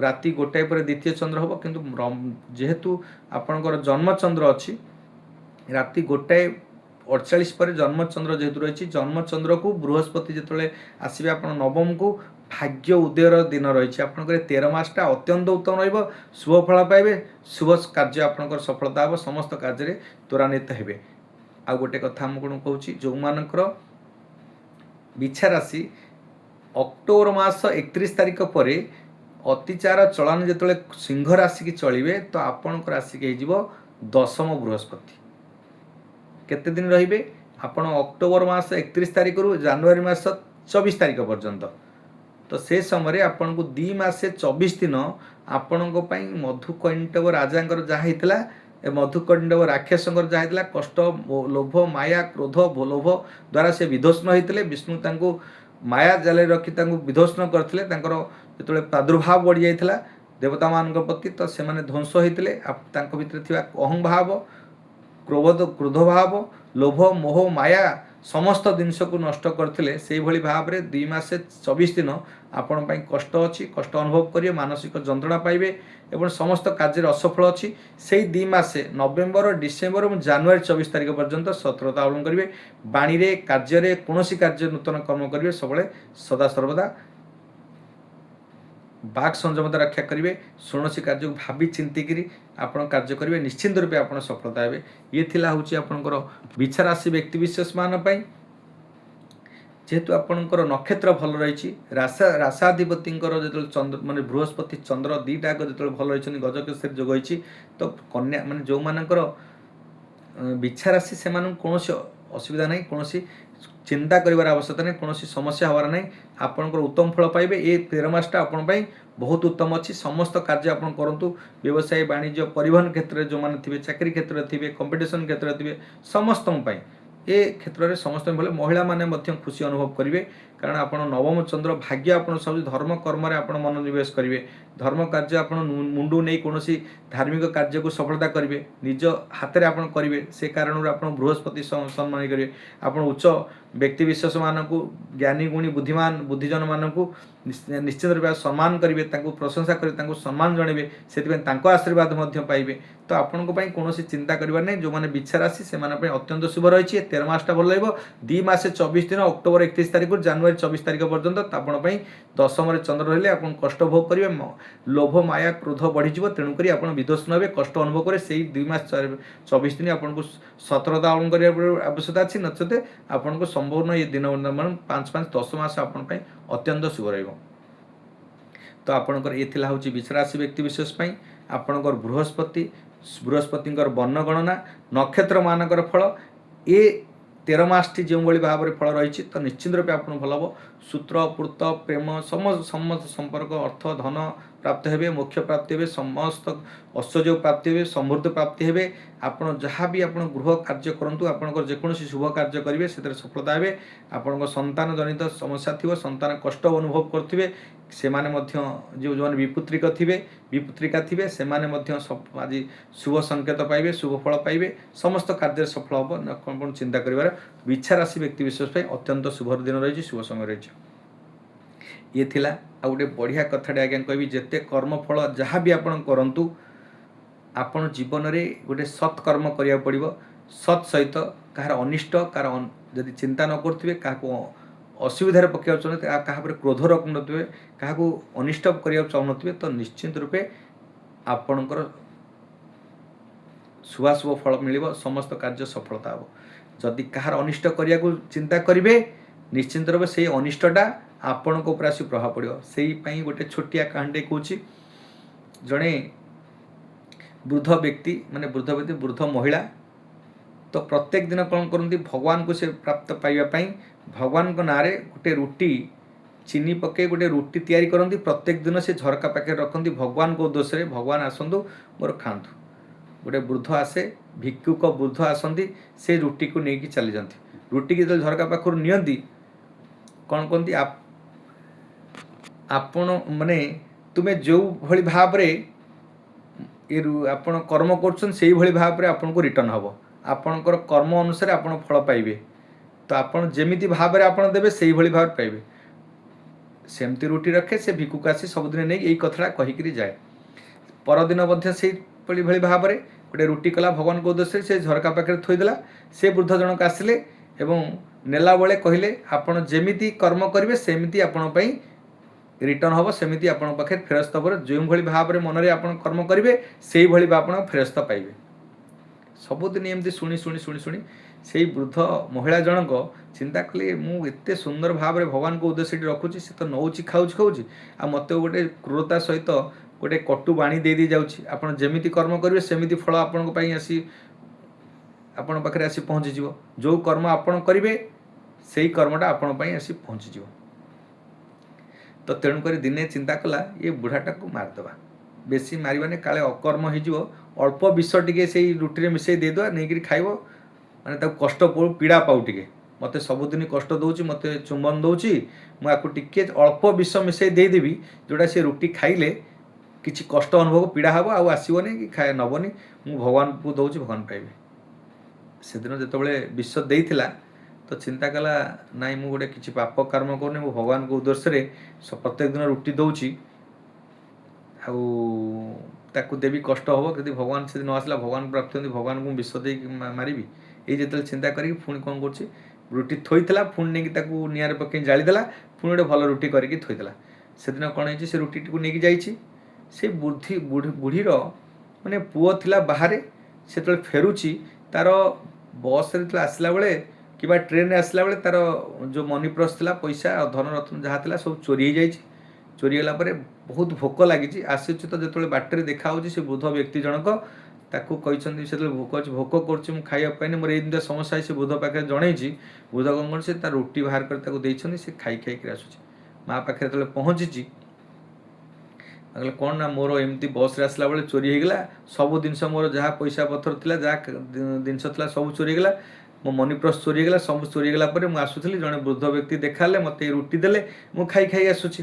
ରାତି 1ଟାଏ ପରେ ଦ୍ୱିତୀୟ ଚନ୍ଦ୍ର ହେବ, କିନ୍ତୁ ଯେହେତୁ ଆପଣଙ୍କର ଜନ୍ମଚନ୍ଦ୍ର ଅଛି ରାତି 1:48 ପରେ ଜନ୍ମଚନ୍ଦ୍ର ଯେହେତୁ ରହିଛି, ଜନ୍ମଚନ୍ଦ୍ରକୁ ବୃହସ୍ପତି ଯେତେବେଳେ ଆସିବେ ଆପଣ ନବମକୁ, ଭାଗ୍ୟ ଉଦୟର ଦିନ ରହିଛି। ଆପଣଙ୍କର 13 ମାସଟା ଅତ୍ୟନ୍ତ ଉତ୍ତମ ରହିବ, ଶୁଭ ଫଳ ପାଇବେ, ଶୁଭ କାର୍ଯ୍ୟ ଆପଣଙ୍କର ସଫଳତା ହେବ, ସମସ୍ତ କାର୍ଯ୍ୟରେ ତ୍ୱରାନ୍ୱିତ ହେବେ। ଆଉ ଗୋଟେ କଥା ମୁଁ କ'ଣ କହୁଛି, ଯେଉଁମାନଙ୍କର ବିଛା ରାଶି ଅକ୍ଟୋବର ମାସ 31 ତାରିଖ ପରେ ଅତିଚାର ଚଳନ ଯେତେବେଳେ ସିଂହ ରାଶିକି ଚଳିବେ, ତ ଆପଣଙ୍କ ରାଶିକି ହେଇଯିବ 10ମ ବୃହସ୍ପତି। କେତେ ଦିନ ରହିବେ? ଆପଣ ଅକ୍ଟୋବର ମାସ 31 ତାରିଖରୁ ଜାନୁଆରୀ ମାସ 24 ତାରିଖ ପର୍ଯ୍ୟନ୍ତ, ତ ସେ ସମୟରେ ଆପଣଙ୍କୁ 2 ମାସେ 24 ଦିନ ଆପଣଙ୍କ ପାଇଁ ମଧୁକୈଟବ ରାଜାଙ୍କର ଯାହା ହେଇଥିଲା, ମଧୁକୈଟବ ରାକ୍ଷସଙ୍କର ଯାହା ହେଇଥିଲା, କଷ୍ଟ, ଲୋଭ, ମାୟା, କ୍ରୋଧ, ଲୋଭ ଦ୍ୱାରା ସେ ବିଧ୍ୱସ୍ତ ହେଇଥିଲେ। ବିଷ୍ଣୁ ତାଙ୍କୁ ମାୟା ଜାଲରେ ରଖି ତାଙ୍କୁ ବିଧ୍ୱସ୍ତ କରିଥିଲେ। ତାଙ୍କର ଯେତେବେଳେ ପ୍ରାଦୁର୍ଭାବ ବଢ଼ିଯାଇଥିଲା ଦେବତାମାନଙ୍କ ପ୍ରତି, ତ ସେମାନେ ଧ୍ୱଂସ ହୋଇଥିଲେ। ତାଙ୍କ ଭିତରେ ଥିବା ଅହଂଭାବ, କ୍ରୋଧ ଭାବ, ଲୋଭ, ମୋହ, ମାୟା ସମସ୍ତ ଜିନିଷକୁ ନଷ୍ଟ କରିଥିଲେ। ସେଇଭଳି ଭାବରେ 2 ମାସେ 24 ଦିନ ଆପଣଙ୍କ ପାଇଁ କଷ୍ଟ ଅଛି, କଷ୍ଟ ଅନୁଭବ କରିବେ, ମାନସିକ ଯନ୍ତ୍ରଣା ପାଇବେ ଏବଂ ସମସ୍ତ କାର୍ଯ୍ୟରେ ଅସଫଳ ଅଛି। ସେଇ 2 ମାସେ ନଭେମ୍ବର, ଡିସେମ୍ବର ଏବଂ ଜାନୁଆରୀ 24 ତାରିଖ ପର୍ଯ୍ୟନ୍ତ ସତର୍କତା ଅବଲମ୍ବନ କରିବେ। ବାଣୀରେ, କାର୍ଯ୍ୟରେ, କୌଣସି କାର୍ଯ୍ୟ ନୂତନ କର୍ମ କରିବେ ସବୁବେଳେ ସଦାସର୍ବଦା ବାକ୍ ସଂଯମତା ରକ୍ଷା କରିବେ। କୌଣସି କାର୍ଯ୍ୟକୁ ଭାବି ଚିନ୍ତିକିରି ଆପଣ କାର୍ଯ୍ୟ କରିବେ, ନିଶ୍ଚିନ୍ତ ରୂପେ ଆପଣ ସଫଳତା ହେବେ। ଇଏ ଥିଲା ହେଉଛି ଆପଣଙ୍କର ବିଛା ରାଶି ବ୍ୟକ୍ତିବିଶେଷମାନଙ୍କ ପାଇଁ। ଯେହେତୁ ଆପଣଙ୍କର ନକ୍ଷତ୍ର ଭଲ ରହିଛି, ରାଶାଧିପତିଙ୍କର ଯେତେବେଳେ ମାନେ ବୃହସ୍ପତି ଚନ୍ଦ୍ର ଦୁଇଟା ଯେତେବେଳେ ଭଲ ରହିଛନ୍ତି, ଗଜକେଶରୀ ଯୋଗ ହୋଇଛି, ତ କନ୍ୟା ମାନେ ଯେଉଁମାନଙ୍କର ବିଛା ରାଶି ସେମାନଙ୍କୁ କୌଣସି ଅସୁବିଧା ନାହିଁ, କୌଣସି ଚିନ୍ତା କରିବାର ଆବଶ୍ୟକତା ନାହିଁ, କୌଣସି ସମସ୍ୟା ହେବାର ନାହିଁ। ଆପଣଙ୍କର ଉତ୍ତମ ଫଳ ପାଇବେ। ଏ 13 ମାସଟା ଆପଣଙ୍କ ପାଇଁ ବହୁତ ଉତ୍ତମ ଅଛି। ସମସ୍ତ କାର୍ଯ୍ୟ ଆପଣ କରନ୍ତୁ, ବ୍ୟବସାୟ, ବାଣିଜ୍ୟ, ପରିବହନ କ୍ଷେତ୍ରରେ ଯେଉଁମାନେ ଥିବେ, ଚାକିରି କ୍ଷେତ୍ରରେ ଥିବେ, କମ୍ପିଟିସନ୍ କ୍ଷେତ୍ରରେ ଥିବେ, ସମସ୍ତଙ୍କ ପାଇଁ ଏ କ୍ଷେତ୍ରରେ ସମସ୍ତଙ୍କ ଭଲ। ମହିଳାମାନେ ମଧ୍ୟ ଖୁସି ଅନୁଭବ କରିବେ, କାରଣ ଆପଣ ନବମ ଚନ୍ଦ୍ର, ଭାଗ୍ୟ ଆପଣ ସବୁ ଧର୍ମ କର୍ମରେ ଆପଣ ମନୋନିବେଶ କରିବେ। ଧର୍ମ କାର୍ଯ୍ୟ ଆପଣ ମୁଣ୍ଡୁ ନେଇ କୌଣସି ଧାର୍ମିକ କାର୍ଯ୍ୟକୁ ସଫଳତା କରିବେ, ନିଜ ହାତରେ ଆପଣ କରିବେ। ସେ କାରଣରୁ ଆପଣ ବୃହସ୍ପତି ସମ୍ମାନ କରିବେ। ଆପଣ ଉଚ୍ଚ ବ୍ୟକ୍ତିବିଶେଷମାନଙ୍କୁ, ଜ୍ଞାନୀ ଗୁଣୀ ବୁଦ୍ଧିମାନ ବୁଦ୍ଧିଜନମାନଙ୍କୁ ନିଶ୍ଚିତ ରୂପେ ସମ୍ମାନ କରିବେ, ତାଙ୍କୁ ପ୍ରଶଂସା କରିବେ, ତାଙ୍କୁ ସମ୍ମାନ ଜଣାଇବେ, ସେଥିପାଇଁ ତାଙ୍କ ଆଶୀର୍ବାଦ ମଧ୍ୟ ପାଇବେ। ତ ଆପଣଙ୍କ ପାଇଁ କୌଣସି ଚିନ୍ତା କରିବାର ନାହିଁ। ଯେଉଁମାନେ ବିଛା ରାଶି ସେମାନଙ୍କ ପାଇଁ ଅତ୍ୟନ୍ତ ଶୁଭ ରହିଛି। 13 ମାସଟା ଭଲ ରହିବ। 2 ମାସେ 24 ଦିନ ଅକ୍ଟୋବର 31 ତାରିଖରୁ ଜାନୁଆରୀ 24 ତାରିଖ ପର୍ଯ୍ୟନ୍ତ ଆପଣଙ୍କ ପାଇଁ 10ମରେ ଚନ୍ଦ୍ର ରହିଲେ ଆପଣ କଷ୍ଟ ଭୋଗ କରିବେ, ଲୋଭ, ମାୟା, କ୍ରୋଧ ବଢ଼ିଯିବ। ତେଣୁକରି ଆପଣ ବିଧ୍ୱସ୍ତ ହେବେ, କଷ୍ଟ ଅନୁଭବ କରିବେ। ସେଇ 2 ମାସ 24 ଦିନ ଆପଣଙ୍କୁ ସତର୍କତା ଅବଲମ୍ବନ କରିବା ଆବଶ୍ୟକତା ଅଛି, ନଚେତ ଆପଣଙ୍କୁ ସମ୍ପୂର୍ଣ୍ଣ ଏ ଦିନ 5-5-10 ମାସ ଆପଣଙ୍କ ପାଇଁ ଅତ୍ୟନ୍ତ ଶୁଭ ରହିବ। ତ तो आपणकर ये हूँ वृष राशि व्यक्ति विशेष आपणकर बृहस्पति वर्ण गणना नक्षत्र मानकर फल ये 13 मासटी जो भाव में फल रही तो निश्चित रूप आप भल हम सूत्र पूर्त प्रेम समस्त संपर्क अर्थ धन प्राप्त हे मोक्ष प्राप्ति हे समस्त ऐश्वर्य प्राप्ति हे समृद्धि प्राप्ति हे आपड़ जहाँ भी आप गृह कार्य करूँ आपंकर जेकोसी शुभ कार्य करेंगे से सफलता हे आपण संतान जनित समस्या थी संतान कष्ट अनुभव करेंगे से जो विपुत्रिक थे विपुत्रिका थे से आज शुभ संकेत पाइबे शुभ फल पाइबे समस्त कार्य सफल हम चिंता कर वृष राशि व्यक्ति विशेष अत्यंत शुभ दिन रही शुभ समय रही ये थिला आ गोटे बढ़िया कथाटे आज्ञा कहि जेते कर्मफल जहाँ भी आपन करंतु आपन जीवन में गोटे सत्कर्म करिया पड़िबो सत् सहित कहार अनिष्ट कहार जदि चिंता न करथिबे काको असुविधार पक्ष क्या क्रोध रखु नथिबे काको अनिष्ट करिया चाहूनथिबे तो निश्चित रूपे आपणकर शुभाशुभ फल मिलिबो समस्त कार्य सफलता हो जदि कहार अनिष्ट करिया को चिंता करिवे निश्चित रूपे से अनिष्टटा आपण को आसी प्रभाव पड़ो से गोटे छोटिया कहानी कहूँ जड़े वृद्ध व्यक्ति माने वृद्ध महिला तो प्रत्येक दिन कौन करती भगवान को से प्राप्त पाइबापी भगवान को नारे गोटे रुटी चीनी पके गोटे रुटी तैयारी करती प्रत्येक दिन से झरका पाखे रखती भगवान को उद्देश्य रे भगवान आसतु मोर खातु गोटे वृद्ध आसे भिक्षुक वृद्ध आसती से रुटी को लेकिन चली जाती रुटी की जो झरका पाखर नियंती कौन कहती आपण माने तुमे जो भली भाव रे ये आपण कर्म करछन सेही भली भाव रे आपण को रिटर्न हबो आपणकर कर्म अनुसार आपण फल पाइबे तो आपण जेमिति भाव रे आपण देबे सेही भली भाव पाइबे सेमती रुटी रखे से भिकुक आसी सबुदिन नहीं यही कथड़ा कहीकि जाए परदिन मध्य से भली भाव रे गोटे रुटी कला भगवान को उद्देश्य से झरका पाखे थोईदेला से वृद्ध जनक आसिले एवं नेला बेले कहले आपण जेमिति कर्म करेंगे सेमिति आपण पई रिटर्न हम सेमिति आपण पाखे फेरस्त पर जो भली भाव में मन में आप कर्म करेंगे से ही भाव आप फेरस्त पाइबे सबुदिन एमती शुणी शुणी शुणी शुणी से वृद्ध महिला जनक चिंता कले मुझे सुंदर भाव में भगवान को उद्देश्य रखुची से तो नौची खाऊँ खाऊँ आ मत गोटे क्रूरता सहित गोटे कटु बाणी दे दी जाऊँगी आपड़ जमी कर्म करेंगे सेमिति फल आपण आसी आपण पाखे आसी पहुँची जो कर्म आपण करेंगे से ही कर्मटा आपण आसी पहुँची तो तेणुक दिने चिंता कला ये बुढ़ाटा को मारदे बेसी मारे काले अकर्म हो अल्प विष टे से रुटी मिसई देदेवा नहीं खाइब माने कष्ट पीड़ा पाऊ टे मत सबुदिन कष्ट दूची मत चुंबन दूची मुझे अल्प विष मिसई देदेवी जोटा से रुटी खाइले किसी कष्ट अनुभव पीड़ा हम आसबनी कि खाए नबनी मु भगवान को दौची भगवान पाइबे से दिन जिते विष देइथिला तो चिंता कला नाई मु गोटे किसी पाप कर्म करनी मु भगवान को उद्देश्य रे प्रत्येक दिन रुटी दौची ताकू देवी कष्ट हम यदि भगवान से दिन आसला भगवान प्राप्त होती भगवान को विष दे मारि ये जिते चिंता करी पुणी कौन कर रुटी थोईला पुणी नहीं निआर पकई जालीदेला पुणी गोटे भल रुटी करके थोईदेला से दिन कौन है से रुटी को लेकिन जाइए से बुढ़ीर माने पुओ थिला बाहर से फेरुची तार बस रे आसला बेले कि ट्रेन आसला बेले तार जो मनी पर्स था पैसा धन रत्न जहाँ था सब चोरी हो चोरी गला बहुत भोक लगी आसुच तो जो बाटर देखा से वृद्ध व्यक्ति जनक ताकू कहते से भोक अच्छे भोक कर खाइबा मोर ये समस्या से वृद्ध पाखे जन वृद्ध कौन से रुटी बाहर कर से खाई खाई आसूँ माँ पाखे जो पहुँची कौन ना मोर एमती बस आसला बेले चोरी हो गला सब जिनस मोर जहाँ पैसा पथर था जहाँ जिनस था सब चोरी गला मो मनी पर्स चोरी गला सब चोरी गला मुझे आसूली जड़े वृद्ध व्यक्ति देखा मत रुटी देले मु खाई खाई आसूची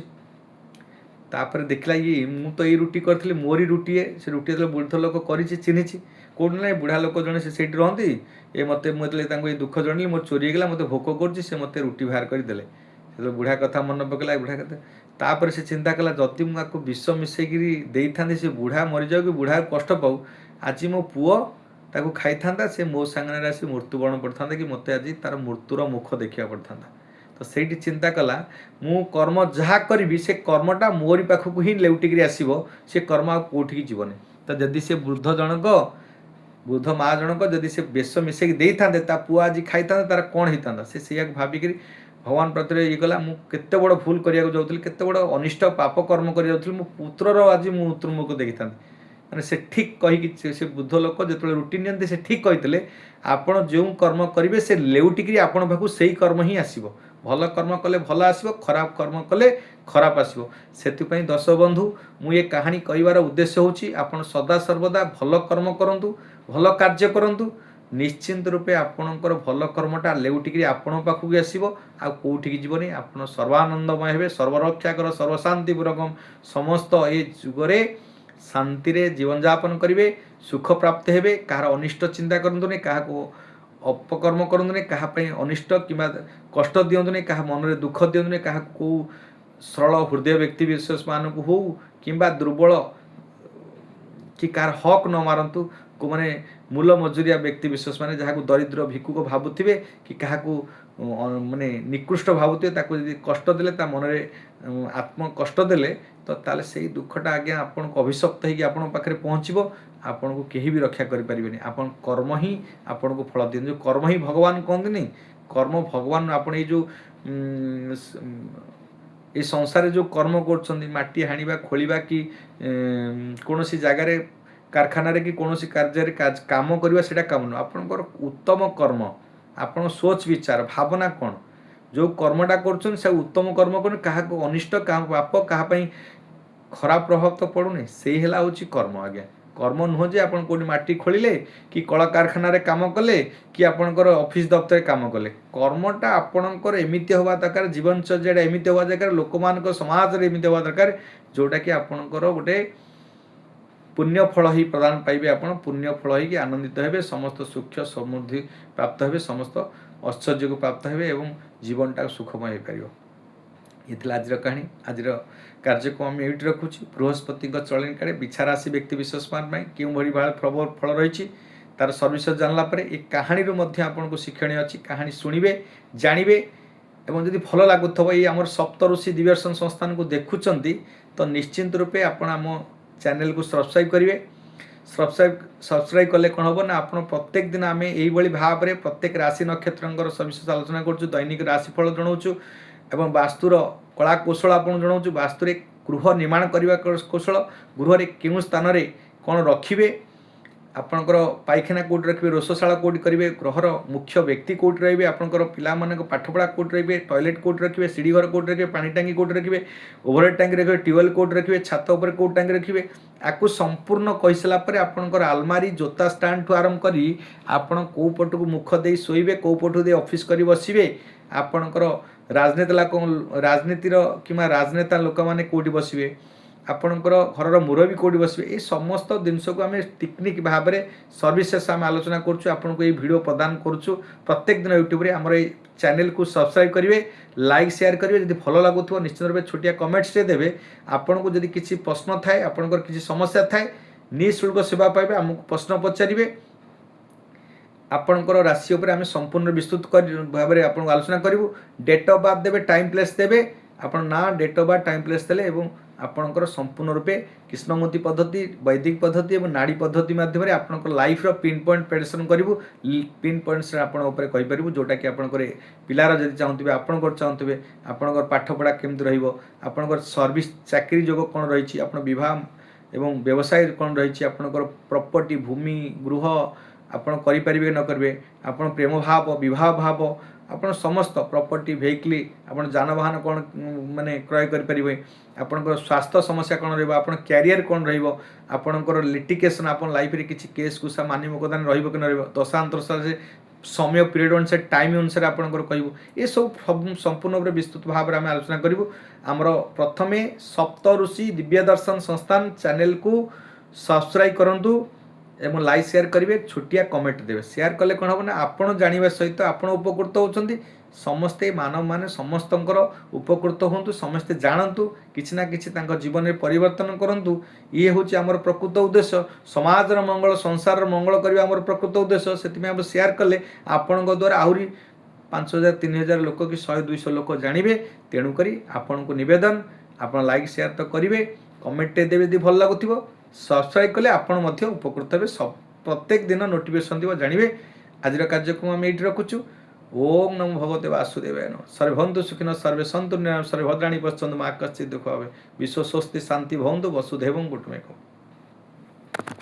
तापर देखला ये मु तो ये रुटी करी मोरी रुटी है से रुटी जो वृद्ध लोक कर चिन्ही कौन ना बुढ़ा लोक जड़े से रहती ये मत मुझे दुख जनली मोर चोरी गला मत भोक कर मत रुटी बाहर करदे से बुढ़ा कथा मन पकड़ा बुढ़ा कथा तापर से चिंता कला जदि मुझे विष मिसेकरी दे था से बुढ़ा मरी जाऊ कि बुढ़ा कष्ट पाऊ आज मो पुओ ताकू खाई था से मो सांगे आसी मृत्युवरण पड़ता कि मत आज तार मृत्युर मुख देखा पड़ता तो सही चिंता कला मु कर्म जहाँ करी से कर्मटा मोरी पाखक ही लेउटिक आसो से कर्म आउठी जीवन तो जदि से वृद्ध जनक वृद्ध माँ जनक जदि से बेश मिसेक दे था पुआ आज खाई था तार कौन होता से भाविक भगवान प्रति ये गला मु केते बड़ भूल करिया जाउथली केते बड़ अनिष्ट पाप कर्म करिया जाउथली मो पुत्रर आज मु तुमको देखिता माने से ठीक कही से बुद्ध लोक जो रुटीन नियंती से ठीक कही आपण जो कर्म करेंगे से लेउटिकी आपण पाखु से कर्म ही आसो भल कर्म कले भल आसो खराब कर्म कले खराब आसो से दश बंधु मु ये कहानी कहबार उद्देश्य होची आपण सदा सर्वदा भल कर्म करंतु भल कार्य करंतु निश्चिंत रूपे आपणकर भल कर्मटा लेउटिकी आपण पाखु आसो आ कौटिकी जीवनी आपण सर्वानंदमय हेबे सर्वरक्षाकर सर्वशांतिपूर्वक समस्त ये जुगरे शांति रे जीवन यापन करेंगे सुख प्राप्त हेबे कहार अनिष्ट चिंता करंतुनी कहा अपकर्म करंतुनी कहा अनिष्ट किंबा कष्ट दियंतुनी कहा मन में दुख दियंतुनी कहा को सरल हृदय व्यक्ति विशेष मान को हो किंबा दुर्बल कि कार हक न मारंतु को माने मूल मजूरिया व्यक्ति विशेष माने जहाँ दरिद्र भिक्षुक भावुवे कि क्या माने निकृष्ट भावुवे ताको यदि कष्ट देले ता मन में आत्म कष्ट देले तो ताले से दुखटा आज्ञा आपन को अभिशप्त होगी आपन पाखे पहुँचब आपन को कहीं भी रक्षा करें आपन कर्म ही आपन को फल दिए जो कर्म ही भगवान कहते नहीं कर्म भगवान आपन जो ये संसार जो कर्म कर माटी हाणिबा खोलिबा कि कौन सी जगार कारखाना रे कि कौन सी कार्य काम करवा सेटा काम न आपनकर उत्तम कर्म आपन सोच विचार भावना कौन जो कर्मटा कर से उत्तम कर्म कर क्या अनिष्ट क्या पाप क्या खराब प्रभाव तो पड़ूनी से हूँ कर्म आज्ञा कर्म नुह जे आपन कोटी माटी खोलिले कि कला कारखाना रे काम कले कि आपनकर ऑफिस दफ्तर काम कले कर्मटा आपनकर एमिति होवा दरकार जीवनचर्या एमिति होवा दरकार लोक मान समाज रे एमिति होवा दरकार जोटा कि आपनकर गोटे पुण्य फल ही प्रदान पाइबे आपण पुण्य फल ही आनंदित हेबे समस्त सुख समृद्धि प्राप्त हेबे समस्त ऐश्वर्य को प्राप्त हेबे एवं जीवनटा सुखमय हो पारिबो ये आज कहानी आज कार्यक्रम आम ये रखुच्छी बृहस्पति चलनी काले बिछा राशि व्यक्ति विशेष मान क्यों भरी भाव फल रही तार सर्विस जानला ये कहानी आपको शिक्षणीय अच्छी कहानी शुणवे जानवे एवं जदि भल लगुव ये आम सप्त ऋषि दिव्यदर्शन संस्थान को देखुंत तो निश्चिंत रूपे आपण आम चैनल को सब्सक्राइब करेंगे सब्सक्राइब कले कौन हम ना आप प्रत्येक दिन आम यही भाव में प्रत्येक राशि नक्षत्र सविशेष आलोचना करूँ दैनिक राशिफल जनाऊँ एवं वास्तुर कला कौशल आपको जनाऊँ वास्तु गृह निर्माण करने कौशल गृह क्यों स्थान में कौन रखिए आपणकर पायखाना कौट रखिए रोषशाला कौट करेंगे ग्रहर मुख्य व्यक्ति कौट रे आपंकर पिला पाठपढ़ा कौट रे टॉयलेट कौट रखिए सीढ़ी घर कौट रखिए पानी टांगी कौट रखिए ओवरहेड टांगी रखिए ट्यूबवेल कौट रखिए छात उपर कौट टांगी रखिए आपको संपूर्ण कही सारापर आपंकर आलमारी जोता स्टाण्ड ठू आरंभ करी आपण कौ पट को मुख दे शोबे कौ पटू दे ऑफिस करी बसवे आपणकर राजनीतिर कि राजनेता लोक मैंने कौटी बसवे आपणकर घर मुरबी कौटी बसवे ये समस्त जिनस को आम टेक्निक भाव में सर्विसेस आम आलोचना करुँ आपको ये वीडियो प्रदान करुँ प्रत्येक दिन यूट्यूब रे आमर ये चैनल को सब्सक्राइब करेंगे लाइक शेयर करेंगे जब भल लगुव निश्चित रूप छोटिया कमेंट्स देवे आपन को जदि किसी प्रश्न थाए आपंकर किसी समस्या थाए निःशुल्क सेवा पाइबे आमको प्रश्न पचारे आपणकर राशि उपर आम संपूर्ण विस्तृत भाव में आपको आलोचना करूँ डेट ऑफ बर्थ देवे टाइम प्लेस देवे आप ना date of birth time place देले एवं आपणकर संपूर्ण रूपे कृष्णमूर्ति पद्धति वैदिक पद्धति और नाड़ी पद्धति माध्यम आपंकर लाइफ पिन पॉइंट प्रेडिक्शन करूँ पिन पॉइंट्स आपपर जोटा कि आपंकर पिलार जब चाहूबे आपंकर चाहूबे आपंकर पाठपढ़ा केमती रहा सर्विस चाकरी जोग कौन रही आप एवं व्यवसाय कौन रही आपंकर प्रॉपर्टी भूमि गृह आपण करें न करेंगे आपण प्रेम भाव विवाह भाव आपण समस्त प्रॉपर्टी वेहिकल आपण जानवाहन कौन माने क्रय करें आपणकर स्वास्थ्य समस्या कौन रहा क्यारियर कौन रहा लिटिगेशन आप लाइफ रे किसी केस कुसा मानी मोकदमा रही कि न दशांतर से समय पीरियड अनुसार टाइम अनुसार आपंकर कहूँ ये सब संपूर्ण विस्तृत भाव में आम आलोचना करूँ आमर प्रथमे सप्त ऋषि दिव्य दर्शन संस्थान चैनल को सब्सक्राइब करूँ एवं लाइक शेयर करेंगे छोटिया कमेंट देवे शेयर कले कौन हम ना आपड़ जाना सहित आप उपकृत होती समस्ते मानव माने समस्त उपकृत हूँ समस्ते जानतु किसी ना किसी जीवन में परिवर्तन करूँ ये हूँ आमर प्रकृत उद्देश्य समाजर मंगल संसार मंगल करने आमर प्रकृत उद्देश्य से आप शेयर कले आपण द्वारा आहरी 5000 3000 लोक कि 100-200 लोक जानवे तेणुक आपण को निवेदन आप लाइक शेयर तो करेंगे कमेंट देवे यदि भल लगुव सब्सक्राइब कले आपण उपकृत हे प्रत्येक दिन नोटिफिकेशन दिव जानवे आज कार्यक्रम आम ये रखुचु ओम नमो भगवते वासुदेवाय नमः। सर्वे भवन्तु सुखिनः, सर्वे सन्तु निरामयाः, सर्वे भद्राणि पश्यन्तु मा कश्चित् दुःखभाग् भवेत्। विश्व स्वस्ति शान्ति भवन्तु, वसुधैवं कुटुम्बकम्।